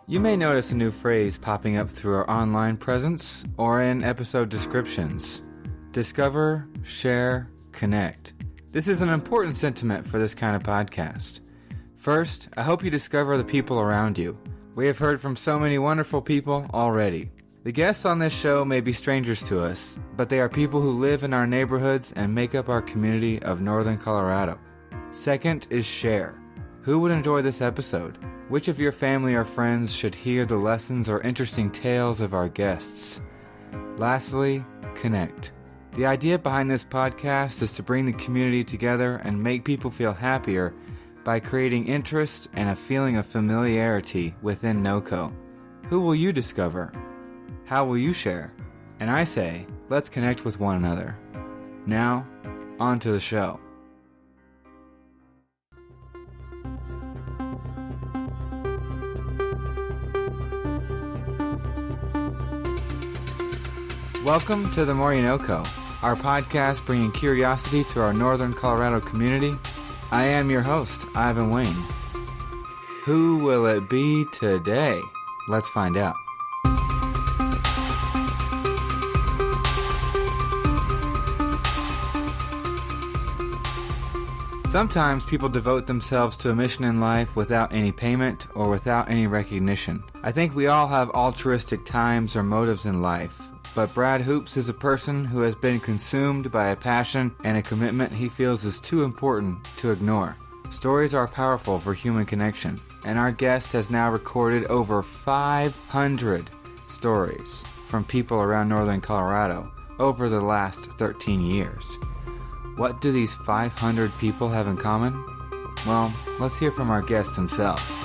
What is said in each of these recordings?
You may notice a new phrase popping up through our online presence or in episode descriptions. Discover, share, connect. This is an important sentiment for this kind of podcast. First, I hope you discover the people around you. We have heard from so many wonderful people already. The guests on this show may be strangers to us, but they are people who live in our neighborhoods and make up our community of Northern Colorado. Second is share. Who would enjoy this episode? Which of your family or friends should hear the lessons or interesting tales of our guests? Lastly, connect. The idea behind this podcast is to bring the community together and make people feel happier by creating interest and a feeling of familiarity within NOCO. Who will you discover? How will you share? And I say, let's connect with one another. Now, on to the show. Welcome to The More You Know Co., our podcast bringing curiosity to our Northern Colorado community. I am your host, Ivan Wayne. Who will it be today? Let's find out. Sometimes people devote themselves to a mission in life without any payment or without any recognition. I think we all have altruistic times or motives in life. But Brad Hoops is a person who has been consumed by a passion and a commitment he feels is too important to ignore. Stories are powerful for human connection, and our guest has now recorded over 500 stories from people around Northern Colorado over the last 13 years. What do these 500 people have in common? Well, let's hear from our guest himself.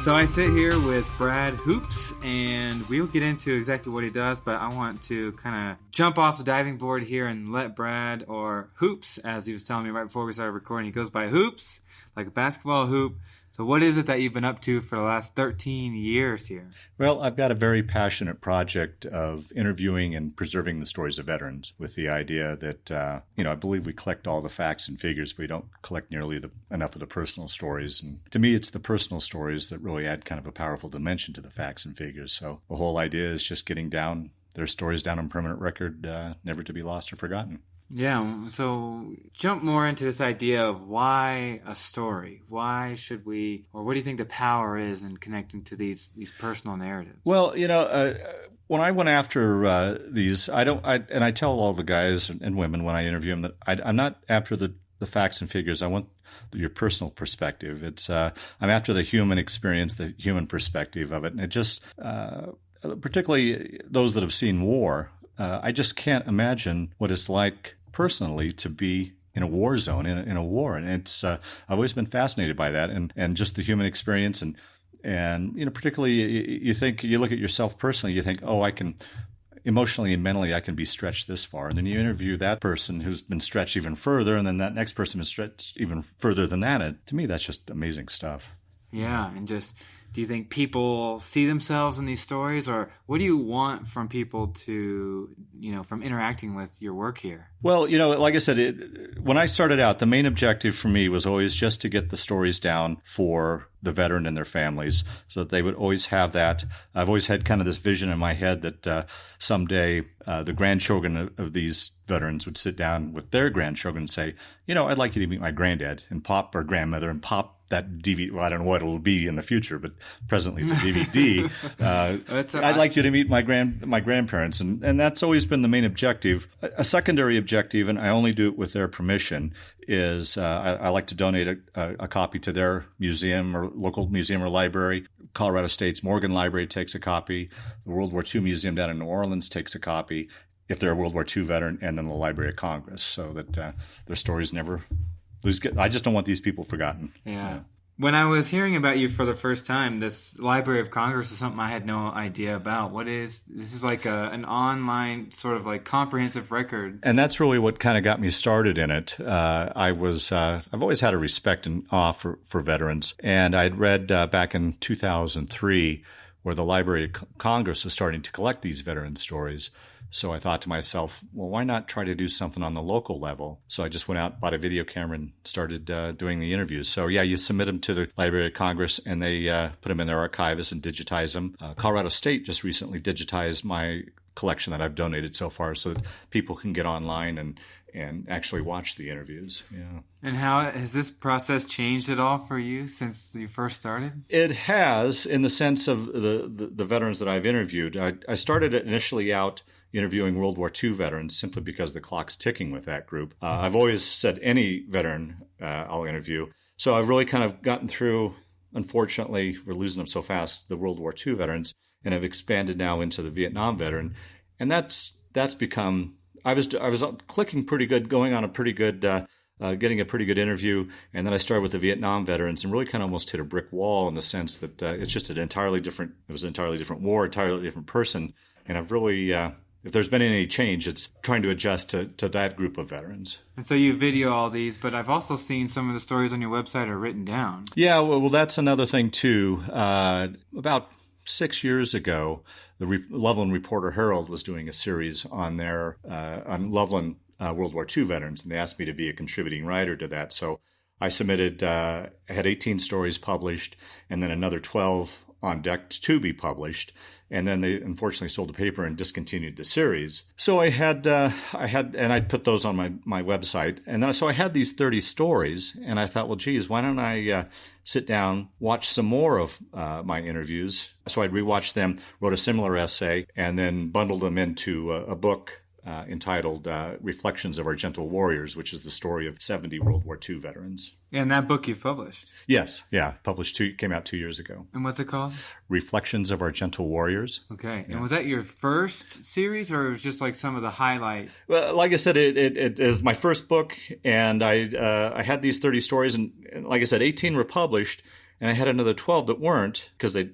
So I sit here with Brad Hoops, and we'll get into exactly what he does, but I want to kind of jump off the diving board here and let Brad, or Hoops, as he was telling me right before we started recording, he goes by Hoops, like a basketball hoop. So what is it that you've been up to for the last 13 years here? Well, I've got a very passionate project of interviewing and preserving the stories of veterans with the idea that, I believe we collect all the facts and figures, but we don't collect nearly enough of the personal stories. And to me, it's the personal stories that really add kind of a powerful dimension to the facts and figures. So the whole idea is just getting their stories down on permanent record, never to be lost or forgotten. Yeah, so jump more into this idea of why a story. Why should we, or what do you think the power is in connecting to these personal narratives? Well, when I went after these, I tell all the guys and women when I interview them that I'm not after the facts and figures. I want your personal perspective. It's I'm after the human experience, the human perspective of it, and it just particularly those that have seen war. I just can't imagine what it's like personally to be in a war zone, in a war. And it's, I've always been fascinated by that and just the human experience. And particularly you look at yourself personally, you think, oh, I can emotionally and mentally, I can be stretched this far. And then you interview that person who's been stretched even further. And then that next person is stretched even further than that. And to me, that's just amazing stuff. Yeah. And just, do you think people see themselves in these stories, or what do you want from people to, from interacting with your work here? Well, like I said, when I started out, the main objective for me was always just to get the stories down for the veteran and their families so that they would always have that. I've always had kind of this vision in my head that someday the grandchildren of these veterans would sit down with their grandchildren and say, I'd like you to meet my granddad and pop or grandmother and pop that DVD. Well, I don't know what it'll be in the future, but presently it's a DVD. I'd like you to meet my grandparents. And that's always been the main objective. A secondary objective, and I only do it with their permission, is I like to donate a copy to their museum or local museum or library. Colorado State's Morgan Library takes a copy. The World War II Museum down in New Orleans takes a copy, if they're a World War II veteran, and then the Library of Congress, so that their stories never lose. I just don't want these people forgotten. Yeah. When I was hearing about you for the first time, this Library of Congress is something I had no idea about. This is like an online sort of like comprehensive record. And that's really what kind of got me started in it. I've always had a respect and awe for veterans. And I'd read back in 2003 where the Library of Congress was starting to collect these veteran stories. So I thought to myself, well, why not try to do something on the local level? So I just went out, bought a video camera, and started doing the interviews. So yeah, you submit them to the Library of Congress, and they put them in their archivist and digitize them. Colorado State just recently digitized my collection that I've donated so far, so that people can get online and actually watch the interviews. Yeah. And how has this process changed at all for you since you first started? It has, in the sense of the veterans that I've interviewed. I started initially out interviewing World War II veterans simply because the clock's ticking with that group. I've always said any veteran I'll interview. So I've really kind of gotten through, unfortunately, we're losing them so fast, the World War II veterans, and have expanded now into the Vietnam veteran. And that's become, I was clicking pretty good, going on a pretty good, getting a pretty good interview. And then I started with the Vietnam veterans and really kind of almost hit a brick wall in the sense that it's just it was an entirely different war, entirely different person. And I've really, if there's been any change, it's trying to adjust to that group of veterans. And so you video all these, but I've also seen some of the stories on your website are written down. Yeah, well, that's another thing too. About 6 years ago, the Loveland Reporter-Herald was doing a series on on Loveland World War II veterans, and they asked me to be a contributing writer to that. So I submitted, I had 18 stories published, and then another 12 on deck to be published. And then they unfortunately sold the paper and discontinued the series. So I had, and I put those on my website. And then, so I had these 30 stories, and I thought, well, geez, why don't I sit down, watch some more of my interviews? So I'd rewatched them, wrote a similar essay, and then bundled them into a book entitled Reflections of Our Gentle Warriors, which is the story of 70 World War II veterans. Yeah, and that book you published? Yes, yeah. Came out 2 years ago. And what's it called? Reflections of Our Gentle Warriors. Okay. Yeah. And was that your first series, or it was just like some of the highlight? Well, like I said, it is my first book, and I had these 30 stories, and like I said, 18 were published, and I had another 12 that weren't because they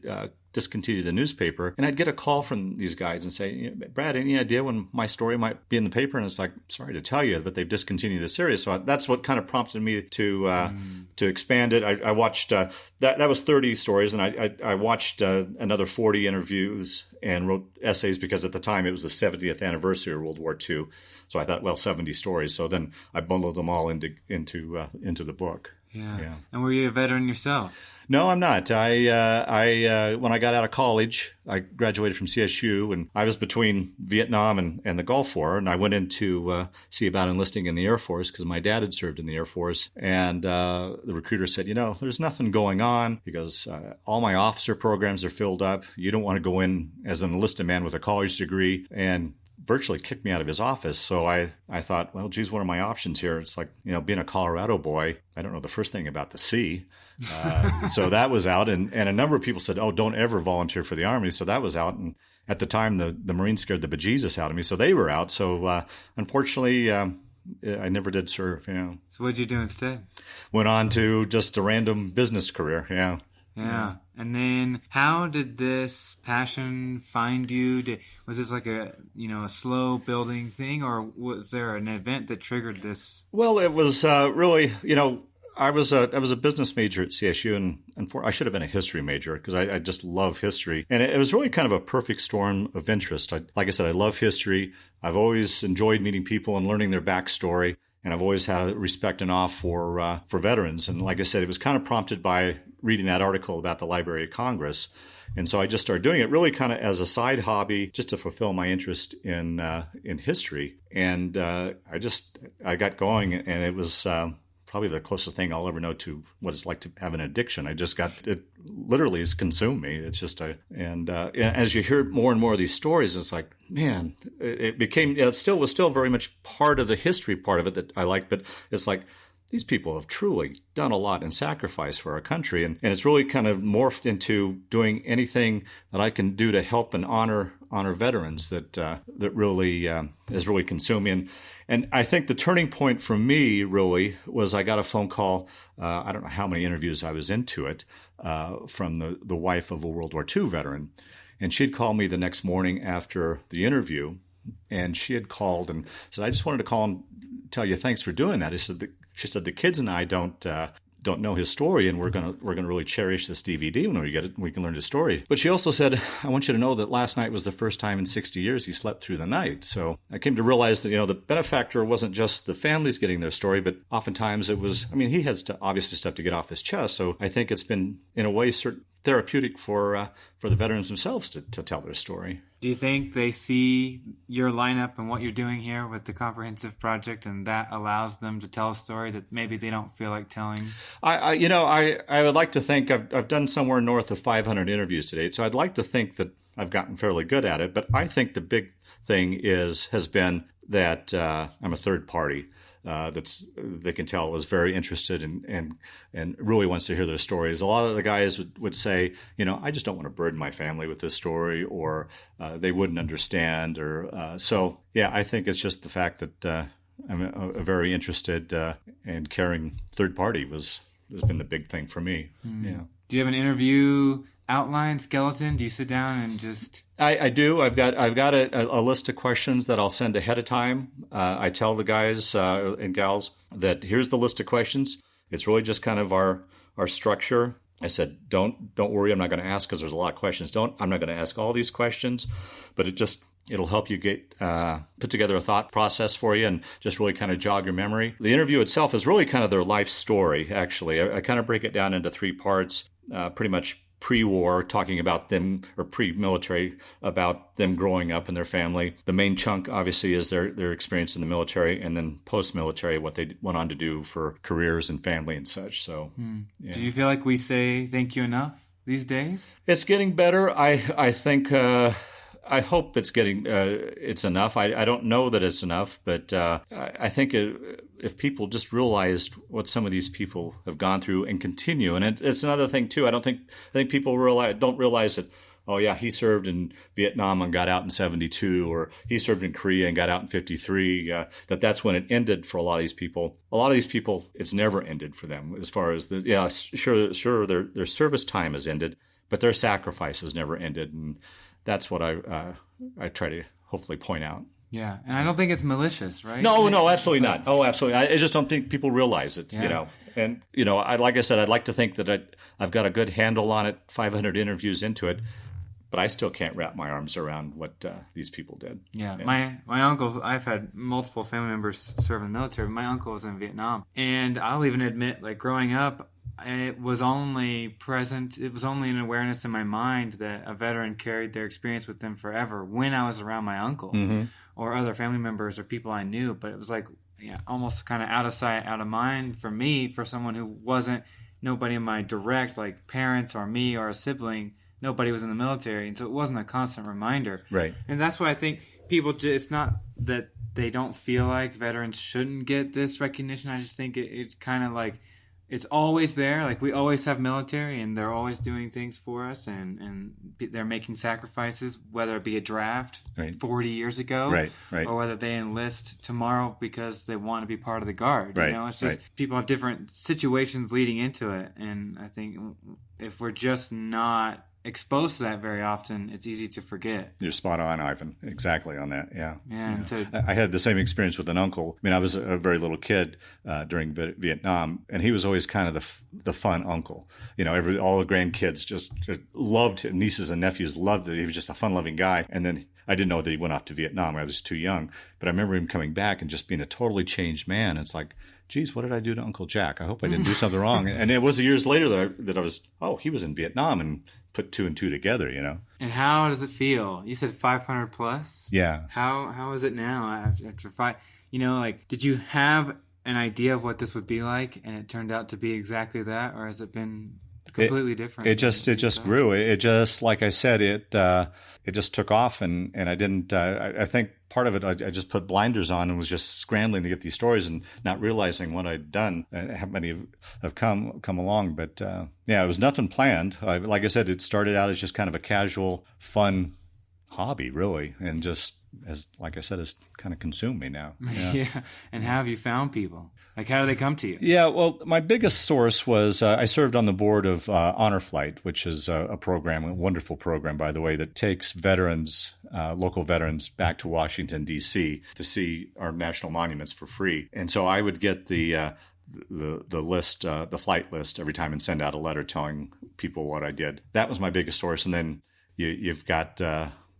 discontinued the newspaper. And I'd get a call from these guys and say, Brad, any idea when my story might be in the paper? And it's like, sorry to tell you, but they've discontinued the series. So that's what kind of prompted me to expand it. I watched, that was 30 stories, and I watched another 40 interviews and wrote essays because at the time it was the 70th anniversary of World War II. So I thought, well, 70 stories. So then I bundled them all into the book. Yeah. And were you a veteran yourself? No, I'm not. I when I got out of college, I graduated from CSU, and I was between Vietnam and the Gulf War, and I went in to see about enlisting in the Air Force because my dad had served in the Air Force, and the recruiter said, there's nothing going on because all my officer programs are filled up. You don't want to go in as an enlisted man with a college degree, and virtually kicked me out of his office. So I thought, well, geez, what are my options here? It's like, being a Colorado boy, I don't know the first thing about the sea. So that was out. And a number of people said, oh, don't ever volunteer for the Army. So that was out. And at the time, the Marines scared the bejesus out of me. So they were out. So unfortunately, I never did serve. So what'd you do instead? Went on to just a random business career. Yeah. And then how did this passion find you? Was this like a slow building thing, or was there an event that triggered this? Well, it was really, I was a business major at CSU, and I should have been a history major because I just love history. And it was really kind of a perfect storm of interest. Like I said, I love history. I've always enjoyed meeting people and learning their backstory. And I've always had respect and awe for veterans. And like I said, it was kind of prompted by reading that article about the Library of Congress. And so I just started doing it really kind of as a side hobby, just to fulfill my interest in history. And I got going, and it was probably the closest thing I'll ever know to what it's like to have an addiction. It literally has consumed me. It's just as you hear more and more of these stories, it's like, man, it was still very much part of the history part of it that I like, but it's like, these people have truly done a lot and sacrificed for our country. And it's really kind of morphed into doing anything that I can do to help and honor veterans that really has really consumed me. And I think the turning point for me really was I got a phone call. I don't know how many interviews I was into it from the wife of a World War II veteran. And she'd called me the next morning after the interview. And she had called and said, I just wanted to call and tell you thanks for doing that. She said, the kids and I don't don't know his story, and we're gonna really cherish this DVD when we get it. And we can learn his story. But she also said, I want you to know that last night was the first time in 60 years he slept through the night. So I came to realize that, the benefactor wasn't just the families getting their story, but oftentimes it was, he had obviously stuff to get off his chest. So I think it's been, in a way, therapeutic for the veterans themselves to tell their story. Do you think they see your lineup and what you're doing here with the Comprehensive Project, and that allows them to tell a story that maybe they don't feel like telling? I would like to think I've done somewhere north of 500 interviews to date, so I'd like to think that I've gotten fairly good at it. But I think the big thing has been that I'm a third party. They can tell was very interested and really wants to hear their stories. A lot of the guys would say, I just don't want to burden my family with this story, or they wouldn't understand, or so. Yeah, I think it's just the fact that I'm a very interested and caring third party has been the big thing for me. Yeah. Do you have an interview outline, skeleton? Do you sit down and just... I do. I've got a list of questions that I'll send ahead of time. I tell the guys and gals that here's the list of questions. It's really just kind of our structure. I said, don't worry. I'm not going to ask because there's a lot of questions. I'm not going to ask all these questions, but it'll help you get put together a thought process for you and just really kind of jog your memory. The interview itself is really kind of their life story. Actually, I kind of break it down into 3 parts. Pretty much pre-war, talking about them, or pre-military, about them growing up and their family. The main chunk, obviously, is their experience in the military, and then post-military, what they went on to do for careers and family and such. So, yeah. Do you feel like we say thank you enough these days? It's getting better. I think... I hope it's it's enough. I don't know that it's enough, but I think if people just realized what some of these people have gone through and continue, and it's another thing too. I think people don't realize that. Oh yeah, he served in Vietnam and got out in 1972, or he served in Korea and got out in 1953. That's when it ended for a lot of these people. A lot of these people, it's never ended for them. As far as sure, their service time has ended, but their sacrifice has never ended, and that's what I try to hopefully point out. Yeah, and I don't think it's malicious, right? No, absolutely not. Oh, absolutely. I just don't think people realize it, yeah. And, like I said, I'd like to think that I've got a good handle on it, 500 interviews into it, but I still can't wrap my arms around what these people did. Yeah, my uncles, I've had multiple family members serve in the military. My uncle was in Vietnam. And I'll even admit, like, growing up, it was only an awareness in my mind that a veteran carried their experience with them forever when I was around my uncle or other family members or people I knew. But it was like almost kind of out of sight, out of mind for me, for someone who wasn't, nobody in my direct, like parents or me or a sibling, nobody was in the military. And so it wasn't a constant reminder. Right. And that's why I think people, it's not that they don't feel like veterans shouldn't get this recognition. I just think it's kind of like, it's always there. Like, we always have military, and they're always doing things for us, and they're making sacrifices, whether it be a draft 40 years ago, right. or whether they enlist tomorrow because they want to be part of the Guard. Right. It's just people have different situations leading into it, and I think if we're just not exposed to that very often, it's easy to forget. You're spot on, Ivan. Exactly on that. Yeah. And so I had the same experience with an uncle. I was a very little kid during Vietnam, and he was always kind of the fun uncle. All the grandkids just loved him. Nieces and nephews loved it. He was just a fun-loving guy. And then I didn't know that he went off to Vietnam. I was too young. But I remember him coming back and just being a totally changed man. It's like, geez, what did I do to Uncle Jack? I hope I didn't do something wrong. And it was years later that I was, he was in Vietnam, and put 2 and 2 together, And how does it feel? You said 500 plus? Yeah. How is it now after 5? Did you have an idea of what this would be like, and it turned out to be exactly that, or has it been completely different? It just grew. It just, like I said, it just took off, and I didn't. I think part of it, I just put blinders on and was just scrambling to get these stories and not realizing what I'd done and how many have come along. But it was nothing planned. Like I said, it started out as just kind of a casual, fun hobby, really, and just as kind of consumed me now. Yeah. And how have you found people? Like, how do they come to you? Yeah, well, my biggest source was I served on the board of Honor Flight, which is a program, a wonderful program, by the way, that takes veterans, local veterans, back to Washington, D.C. to see our national monuments for free. And so I would get the the list, the flight list every time and send out a letter telling people what I did. That was my biggest source. And then you've got,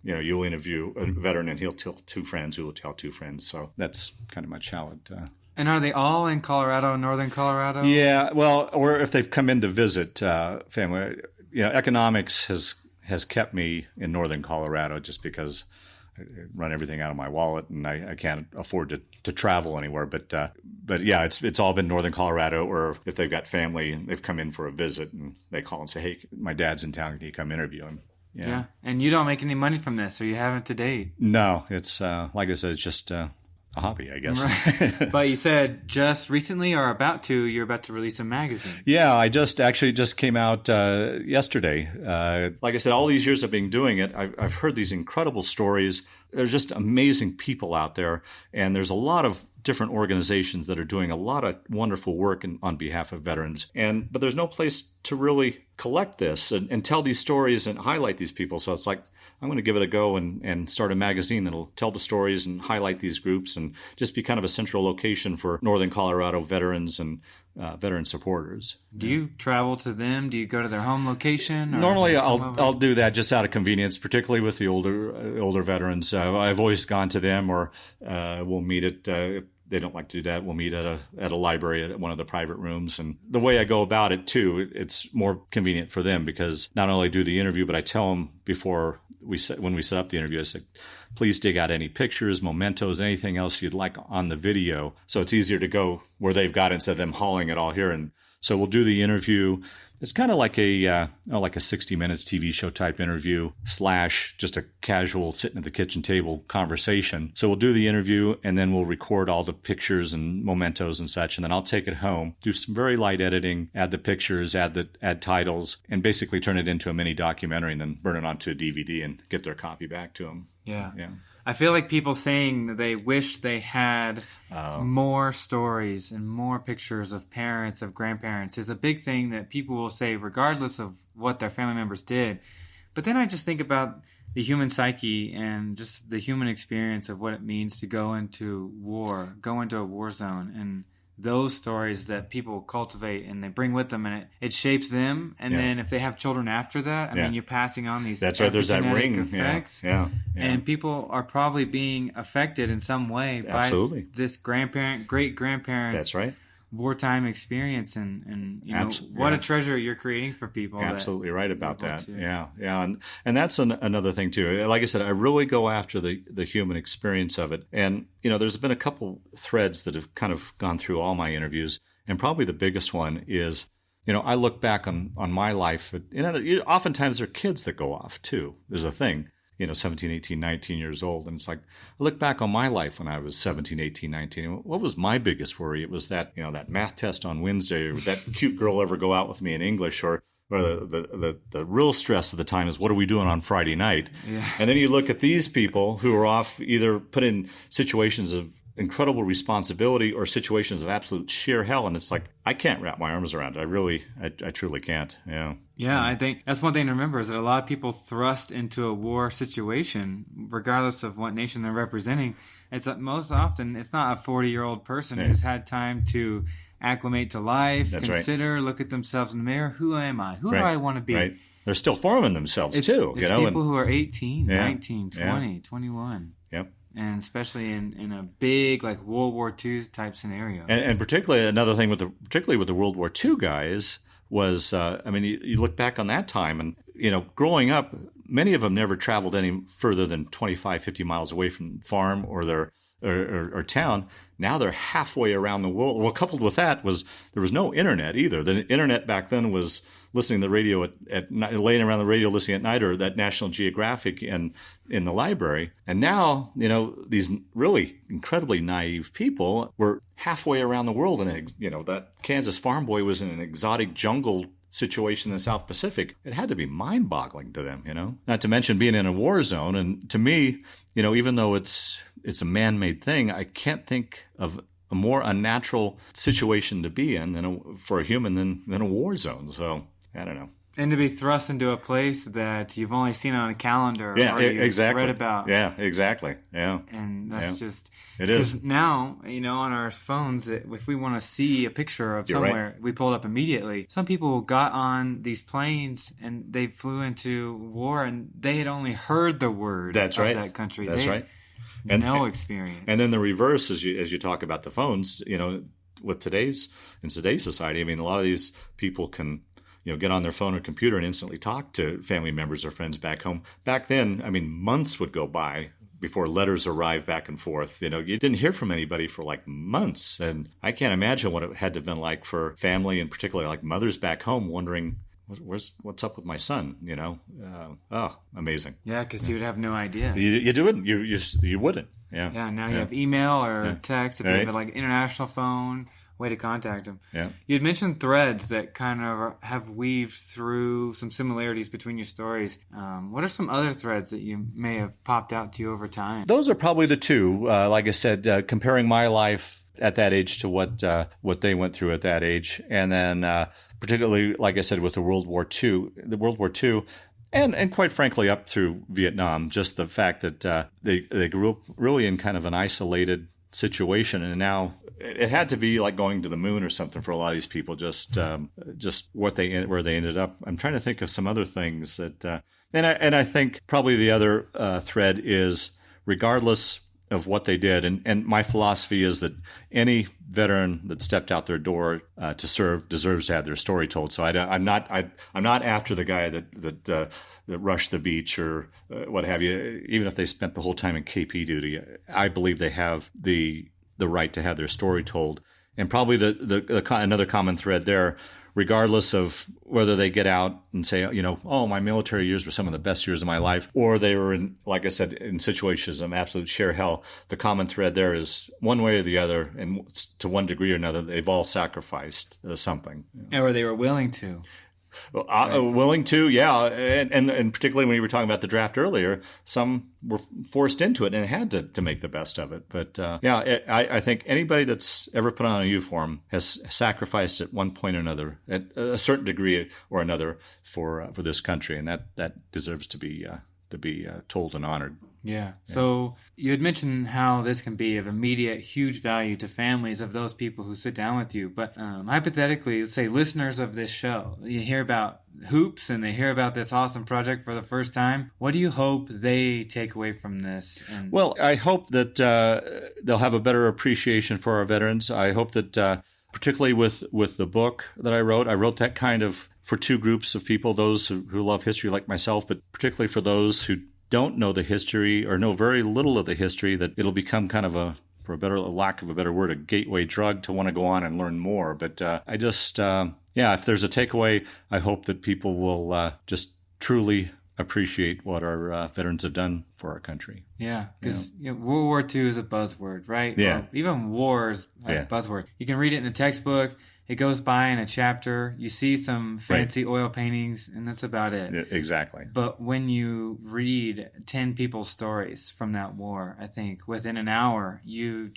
you'll interview a veteran and he'll tell two friends who will tell two friends. So that's kind of much how it... And are they all in Colorado, northern Colorado? Yeah, well, or if they've come in to visit family. Economics has kept me in northern Colorado just because I run everything out of my wallet and I can't afford to travel anywhere. But yeah, it's all been northern Colorado, or if they've got family and they've come in for a visit and they call and say, hey, my dad's in town, can you come interview him? Yeah. And you don't make any money from this, or you haven't to date? No, it's like I said, it's just a hobby, I guess. Right. But you said just recently or you're about to release a magazine. Yeah, I just came out yesterday. Like I said, all these years I've been doing it, I've heard these incredible stories. There's just amazing people out there, and there's a lot of different organizations that are doing a lot of wonderful work on behalf of veterans. But there's no place to really collect this and tell these stories and highlight these people. So it's like, I'm going to give it a go and start a magazine that'll tell the stories and highlight these groups and just be kind of a central location for Northern Colorado veterans and veteran supporters. Do you travel to them? Do you go to their home location? Normally, I'll do that just out of convenience, particularly with the older veterans. I've always gone to them, or we'll meet at. If they don't like to do that, we'll meet at a library at one of the private rooms. And the way I go about it too, it's more convenient for them because not only do the interview, but I tell them before when we set up the interview, I say, please dig out any pictures, mementos, anything else you'd like on the video. So it's easier to go where they've got it instead of them hauling it all here. And so we'll do the interview. It's kind of like a 60 Minutes TV show type interview / just a casual sitting at the kitchen table conversation. So we'll do the interview and then we'll record all the pictures and mementos and such. And then I'll take it home, do some very light editing, add the pictures, add titles, and basically turn it into a mini documentary and then burn it onto a DVD and get their copy back to them. Yeah. I feel like people saying that they wish they had more stories and more pictures of parents, of grandparents is a big thing that people will say regardless of what their family members did. But then I just think about the human psyche and just the human experience of what it means to go into war, go into a war zone, and those stories that people cultivate and they bring with them, and it shapes them. And then if they have children after that, I mean, you're passing on these That's right. There's that ring effects. Yeah. And people are probably being affected in some way by this grandparent, great grandparents. That's right. Wartime experience, and what a treasure you're creating for people. Absolutely right about that. Yeah. And that's another thing too. Like I said, I really go after the human experience of it. And there's been a couple threads that have kind of gone through all my interviews, and probably the biggest one is, I look back on my life. Oftentimes there are kids that go off too. There's a thing. 17, 18, 19 years old. And it's like, I look back on my life when I was 17, 18, 19. What was my biggest worry? It was that, that math test on Wednesday, or that cute girl ever go out with me in English, or the real stress of the time is, what are we doing on Friday night? Yeah. And then you look at these people who are off, either put in situations of incredible responsibility or situations of absolute sheer hell. And it's like, I can't wrap my arms around it. I truly can't. Yeah. Yeah, I think that's one thing to remember is that a lot of people thrust into a war situation, regardless of what nation they're representing. It's most often, it's not a 40-year-old person who's had time to acclimate to life, look at themselves in the mirror. Who am I? Who do I want to be? Right. They're still forming themselves too. It's people who are 18, 19, 20, 21. Yep. And especially in a big like World War II type scenario. And particularly another thing particularly with the World War II guys was, you look back on that time and, growing up, many of them never traveled any further than 25, 50 miles away from farm or their or town. Now they're halfway around the world. Well, coupled with that was there was no internet either. The internet back then was listening to the radio at night, laying around the radio listening at night, or that National Geographic in the library. And now, these really incredibly naive people were halfway around the world. And, that Kansas farm boy was in an exotic jungle situation in the South Pacific. It had to be mind-boggling to them, Not to mention being in a war zone. And to me, even though it's a man-made thing, I can't think of a more unnatural situation to be in for a human than a war zone. So I don't know. And to be thrust into a place that you've only seen on a calendar or you've exactly. read about. Yeah, exactly. Yeah. And that's just... It is. Because now, on our phones, if we want to see a picture of somewhere, we pull it up immediately. Some people got on these planes and they flew into war and they had only heard the word of that country. That's right. And no experience. And then the reverse, as you talk about the phones, with today's society, I mean, a lot of these people can get on their phone or computer and instantly talk to family members or friends back home. Back then, I mean, months would go by before letters arrived back and forth. You didn't hear from anybody for like months. And I can't imagine what it had to have been like for family, and particularly like mothers back home wondering, what's up with my son? Amazing. Yeah, because you would have no idea. You wouldn't. You wouldn't. Yeah. Yeah, now you have email or text. If you have like an international phone, way to contact them. Yeah. You had mentioned threads that kind of have weaved through some similarities between your stories. What are some other threads that you may have popped out to you over time? Those are probably the two. Like I said, comparing my life at that age to what they went through at that age, and then particularly, like I said, with the World War II. And quite frankly, up through Vietnam, just the fact that they grew up really in kind of an isolated situation, and now it had to be like going to the moon or something for a lot of these people. Just where they ended up. I'm trying to think of some other things that, and I think probably the other thread is, regardless of what they did, and my philosophy is that any veteran that stepped out their door to serve deserves to have their story told. So I'm not after the guy that rushed the beach or what have you. Even if they spent the whole time in KP duty, I believe they have the right to have their story told. And probably another common thread there, regardless of whether they get out and say, my military years were some of the best years of my life, or they were in, like I said, in situations of absolute sheer hell, the common thread there is one way or the other, and to one degree or another, they've all sacrificed something. Or they were willing to. Willing to, yeah. And particularly when you were talking about the draft earlier, some were forced into it and had to make the best of it. But I think anybody that's ever put on a uniform has sacrificed at one point or another, at a certain degree or another, for this country, and that deserves to be told and honored. Yeah. So you had mentioned how this can be of immediate, huge value to families of those people who sit down with you. But hypothetically, let's say listeners of this show, you hear about hoops and they hear about this awesome project for the first time. What do you hope they take away from this? Well, I hope that they'll have a better appreciation for our veterans. I hope that particularly with the book that I wrote that kind of for two groups of people, those who love history like myself, but particularly for those who don't know the history or know very little of the history, that it'll become kind of for lack of a better word, a gateway drug to want to go on and learn more. But I just, if there's a takeaway, I hope that people will just truly appreciate what our veterans have done for our country. Yeah, because World War II is a buzzword, right? Yeah. Or even war is a buzzword. You can read it in a textbook. It goes by in a chapter. You see some fancy oil paintings, and that's about it. Yeah, exactly. But when you read 10 people's stories from that war, I think within an hour, you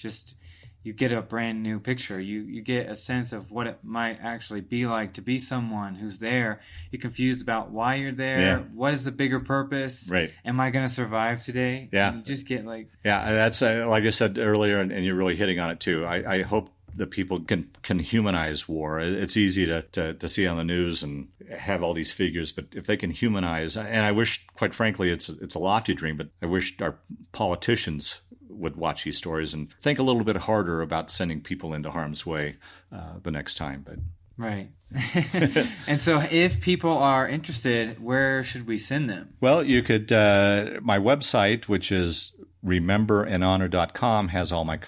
get a brand new picture. You get a sense of what it might actually be like to be someone who's there. You're confused about why you're there. Yeah. What is the bigger purpose? Right. Am I going to survive today? Yeah. And you just get like... Yeah, that's like I said earlier, and you're really hitting on it too. I hope that people can humanize war. It's easy to see on the news and have all these figures, but if they can humanize, and I wish, quite frankly, it's a lofty dream, but I wish our politicians would watch these stories and think a little bit harder about sending people into harm's way the next time. But right. And so if people are interested, where should we send them? Well, you could, my website, which is rememberandhonor.com, has all my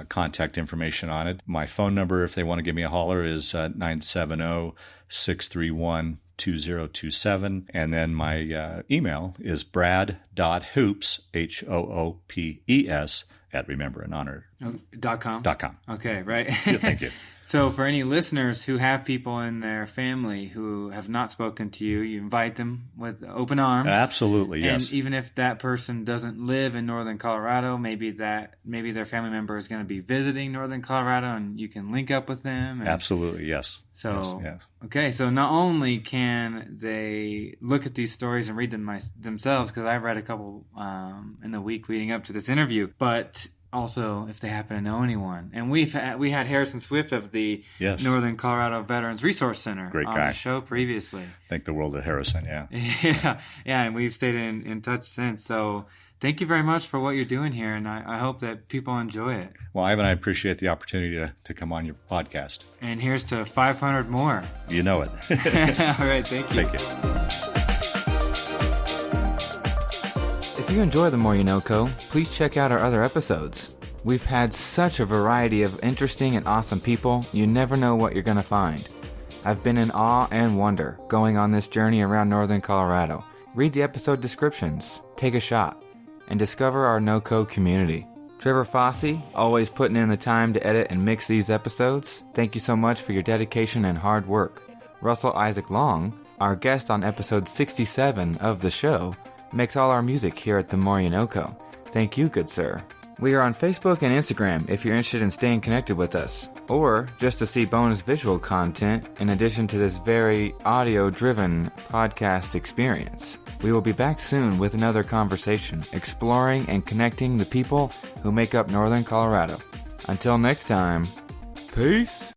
contact information on it. My phone number, if they want to give me a holler, is 970-631-2027. And then my email is brad.hoopes, HOOPES, at rememberandhonor.com. .com. Okay, right. Yeah, thank you. So for any listeners who have people in their family who have not spoken to you, you invite them with open arms. Absolutely, yes. And even if that person doesn't live in northern Colorado, maybe their family member is going to be visiting northern Colorado, and you can link up with them. Absolutely, yes. So, yes. Okay, so not only can they look at these stories and read them themselves, because I've read a couple in the week leading up to this interview, but also if they happen to know anyone. And we had Harrison Swift of the Northern Colorado Veterans Resource Center on the show previously. Thank the world of Harrison, yeah. Yeah, and we've stayed in touch since. So thank you very much for what you're doing here, and I hope that people enjoy it. Well, Ivan, I appreciate the opportunity to come on your podcast. And here's to 500 more. You know it. All right, thank you. Thank you. If you enjoy The More You Know Co., please check out our other episodes. We've had such a variety of interesting and awesome people, you never know what you're going to find. I've been in awe and wonder going on this journey around northern Colorado. Read the episode descriptions, take a shot, and discover our NoCo community. Trevor Fossey, always putting in the time to edit and mix these episodes. Thank you so much for your dedication and hard work. Russell Isaac Long, our guest on episode 67 of the show, makes all our music here at The More You Know Co. Thank you, good sir. We are on Facebook and Instagram if you're interested in staying connected with us, or just to see bonus visual content in addition to this very audio-driven podcast experience. We will be back soon with another conversation, exploring and connecting the people who make up Northern Colorado. Until next time, peace!